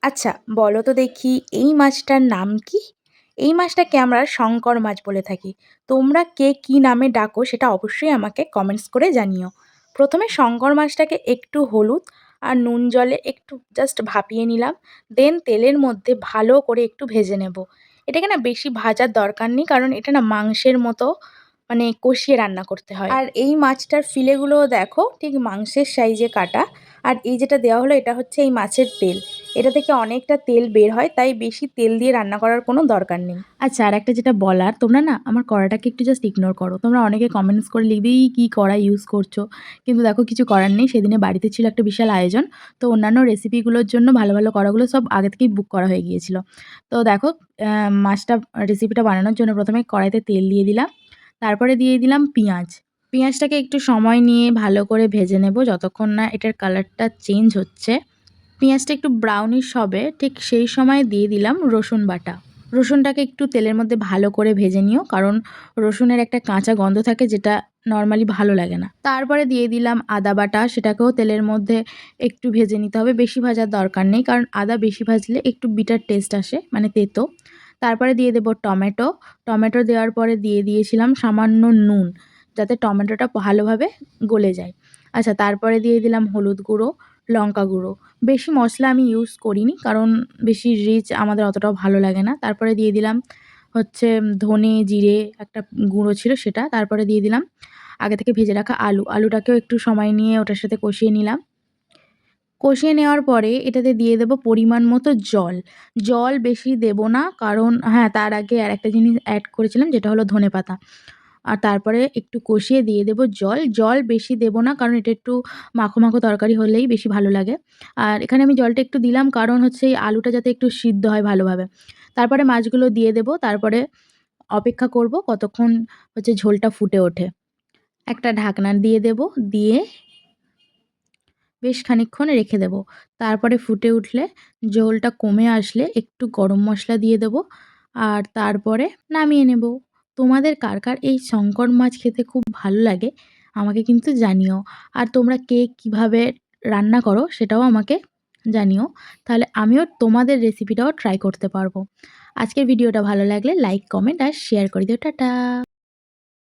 আচ্ছা বলো তো দেখি এই মাছটার নাম কি? এই মাছটাকে আমরা শঙ্কর মাছ বলে থাকি। তোমরা কে কি নামে ডাকো সেটা অবশ্যই আমাকে কমেন্টস করে জানিও। প্রথমে শঙ্কর মাছটাকে একটু হলুদ আর নুন জলে একটু জাস্ট ভাপিয়ে নিলাম। দেন তেলের মধ্যে ভালো করে একটু ভেজে নেব। এটাকে না বেশি ভাজার দরকার নেই, কারণ এটা না মাংসের মতো মানে কষিয়ে রান্না করতে হয়। আর এই মাছটার ফিলেগুলোও দেখো ঠিক মাংসের সাইজে কাটা। আর এই যেটা দেওয়া হলো এটা হচ্ছে এই মাছের তেল। এটা থেকে অনেকটা তেল বের হয়, তাই বেশি তেল দিয়ে রান্না করার কোনো দরকার নেই। আচ্ছা, আর একটা যেটা বলার, তোমরা না আমার কড়াটাকে একটু জাস্ট ইগনোর করো। তোমরা অনেকে কমেন্টস করে লিখবেই কি কড়া ইউজ করছো, কিন্তু দেখো কিছু করার নেই। সেদিনে বাড়িতে ছিল একটা বিশাল আয়োজন, তো অন্যান্য রেসিপিগুলোর জন্য ভালো ভালো কড়াগুলো সব আগে থেকেই বুক করা হয়ে গিয়েছিল। তো দেখো মাছটা রেসিপিটা বানানোর জন্য প্রথমে কড়াইতে তেল দিয়ে দিলাম, তারপরে দিয়ে দিলাম পেঁয়াজ। পেঁয়াজটাকে একটু সময় নিয়ে ভালো করে ভেজে নেব যতক্ষণ না এটার কালারটা চেঞ্জ হচ্ছে। পেঁয়াজটা একটু ব্রাউনিশ হবে, ঠিক সেই সময় দিয়ে দিলাম রসুন বাটা। রসুনটাকে একটু তেলের মধ্যে ভালো করে ভেজে নিও, কারণ রসুনের একটা কাঁচা গন্ধ থাকে যেটা নর্মালি ভালো লাগে না। তারপরে দিয়ে দিলাম আদা বাটা, সেটাকেও তেলের মধ্যে একটু ভেজে নিতে হবে, বেশি ভাজার দরকার নেই, কারণ আদা বেশি ভাজলে একটু বিটার টেস্ট আসে, মানে তেতো। তারপরে দিয়ে দেবো টমেটো। টমেটো দেওয়ার পরে দিয়ে দিয়েছিলাম সামান্য নুন, যাতে টমেটোটা ভালোভাবে গলে যায়। আচ্ছা, তারপরে দিয়ে দিলাম হলুদ গুঁড়ো, লঙ্কা গুঁড়ো। বেশি মশলা আমি ইউজ করিনি, কারণ বেশি রিচ আমাদের অতটাও ভালো লাগে না। তারপরে দিয়ে দিলাম হচ্ছে ধনে জিরে একটা গুঁড়ো ছিল সেটা। তারপরে দিয়ে দিলাম আগে থেকে ভেজে রাখা আলু। আলুটাকেও একটু সময় নিয়ে ওটার সাথে কষিয়ে নিলাম। কষিয়ে নেওয়ার পরে এটাতে দিয়ে দেব পরিমাণ মতো জল। জল বেশি দেব না, কারণ হ্যাঁ, তার আগে আরেকটা জিনিস অ্যাড করেছিলাম যেটা হলো ধনেপাতা। আর তারপরে একটু কষিয়ে দিয়ে দেব জল। জল বেশি দেব না, কারণ এটা একটু মাখো, মাখো তরকারি হলেই বেশি ভালো লাগে। আর এখানে আমি জলটা একটু দিলাম, কারণ হচ্ছে এই আলুটা যাতে একটু সিদ্ধ হয় ভালোভাবে। তারপরে মাছগুলো দিয়ে দেব। তারপরে অপেক্ষা করব কতক্ষণ হচ্ছে ঝোলটা ফুটে ওঠে। একটা ঢাকনা দিয়ে দেব, দিয়ে বেশ খানিকক্ষণ রেখে দেব। তারপরে ফুটে উঠলে, ঝোলটা কমে আসলে একটু গরম মসলা দিয়ে দেব, আর তারপরে নামিয়ে নেব। তোমাদের কার কার এই শঙ্কর মাছ খেতে খুব ভালো লাগে আমাকে কিন্তু জানিও। আর তোমরা কে কীভাবে রান্না করো সেটাও আমাকে জানিও, তাহলে আমিও তোমাদের রেসিপিটাও ট্রাই করতে পারবো। আজকের ভিডিওটা ভালো লাগলে লাইক, কমেন্ট আর শেয়ার করে দিও। টাটা।